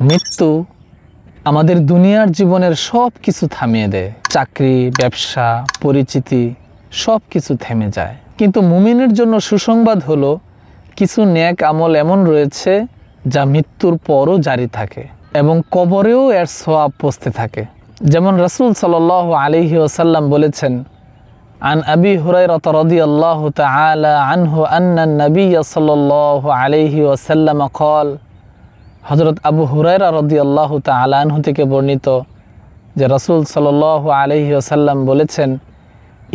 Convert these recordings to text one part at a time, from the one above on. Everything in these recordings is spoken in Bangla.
মৃত্যু আমাদের দুনিয়ার জীবনের সব কিছু থামিয়ে দেয়। চাকরি, ব্যবসা, পরিচিতি সব কিছু থেমে যায়। কিন্তু মুমিনের জন্য সুসংবাদ হলো কিছু নেক আমল এমন রয়েছে যা মৃত্যুর পরও জারি থাকে এবং কবরেও এর সওয়াব পৌঁছতে থাকে। যেমন রাসূল সাল্লাল্লাহু আলাইহি ওয়াসাল্লাম বলেছেন, আন আবি হুরায়রা রাদিয়াল্লাহু তাআলা আনহু আন্না নবিয়্য সাল্লাল্লাহু আলাইহি ওয়াসাল্লাম قال, হযরত আবু হুরায়রা রাদিয়াল্লাহু তাআলা আনহু থেকে বর্ণিত যে রাসূল সাল্লাল্লাহু আলাইহি ওয়াসাল্লাম বলেছেন,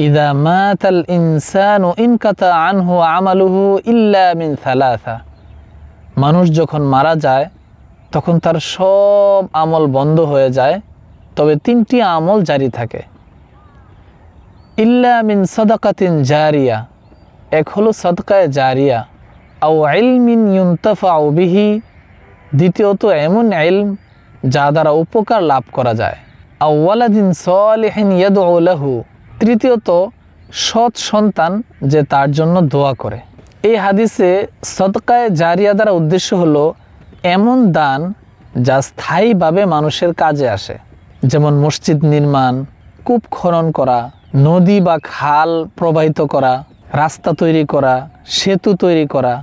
ইযা মাতাল ইনসানু ইনকাতা আনহু আমালুহু ইল্লা মিন সালাসা, মানুষ যখন মারা যায় তখন তার সব আমল বন্ধ হয়ে যায়, তবে তিনটি আমল জারি থাকে। ইল্লা মিন সাদাকাতিন জারিয়া, এক হলো সাদকায়ে জারিয়া, আও ইলমিন ইউনতাফাউ বিহি, দ্বিতীয়ত এমন ইলম যা দ্বারা উপকার লাভ করা যায়, আও ওয়ালাদিন সালিহিন ইয়াদউ লাহু, তৃতীয়ত সৎ সন্তান যে তার জন্য দোয়া করে। এই হাদিসে সাদকায়ে জারিয়া দ্বারা উদ্দেশ্য হলো এমন দান যা স্থায়ীভাবে মানুষের কাজে আসে, যেমন মসজিদ নির্মাণ, কূপ খনন করা, নদী বা খাল প্রবাহিত করা, রাস্তা তৈরি করা, সেতু তৈরি করা,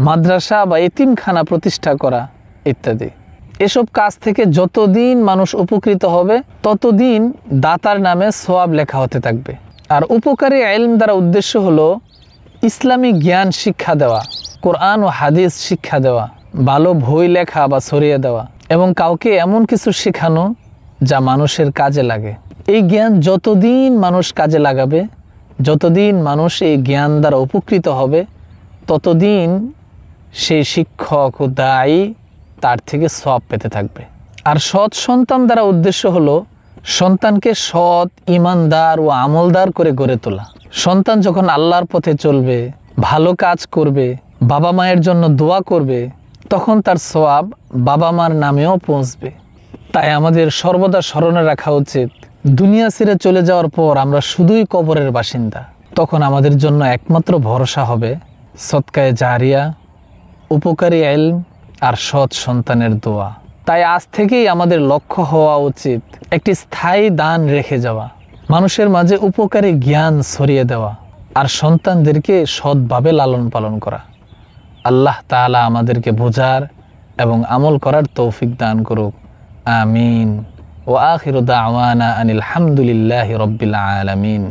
মাদ্রাসা বা এতিমখানা প্রতিষ্ঠা করা ইত্যাদি। এসব কাজ থেকে যতদিন মানুষ উপকৃত হবে ততদিন দাতার নামে সওয়াব লেখা হতে থাকবে। আর উপকারী ইলম দ্বারা উদ্দেশ্য হলো ইসলামী জ্ঞান শিক্ষা দেওয়া, কোরআন ও হাদিস শিক্ষা দেওয়া, ভালো বই লেখা বা ছড়িয়ে দেওয়া এবং কাউকে এমন কিছু শেখানো যা মানুষের কাজে লাগে। এই জ্ঞান যতদিন মানুষ কাজে লাগাবে, যতদিন মানুষ এই জ্ঞান দ্বারা উপকৃত হবে, ততদিন সেই শিক্ষক ও দায়ী তার থেকে সওয়াব পেতে থাকবে। আর সৎ সন্তান দ্বারা উদ্দেশ্য হলো সন্তানকে সৎ, ইমানদার ও আমলদার করে গড়ে তোলা। সন্তান যখন আল্লাহর পথে চলবে, ভালো কাজ করবে, বাবা মায়ের জন্য দোয়া করবে, তখন তার সওয়াব বাবা মার নামেও পৌঁছবে। তাই আমাদের সর্বদা স্মরণে রাখা উচিত, দুনিয়া ছেড়ে চলে যাওয়ার পর আমরা শুধুই কবরের বাসিন্দা। তখন আমাদের জন্য একমাত্র ভরসা হবে সদকায়ে জারিয়া, উপকারী ইলম আর সৎ সন্তানের দোয়া। তাই আজ থেকেই আমাদের লক্ষ্য হওয়া উচিত একটি স্থায়ী দান রেখে যাওয়া, মানুষের মাঝে উপকারী জ্ঞান ছড়িয়ে দেওয়া আর সন্তানদেরকে সৎভাবে লালন পালন করা। আল্লাহ তাআলা আমাদেরকে বোঝার এবং আমল করার তৌফিক দান করুক। আমিন। ওয়া আখিরু দাওয়ানা আনিল হামদুলিল্লাহি রাব্বিল আলামিন।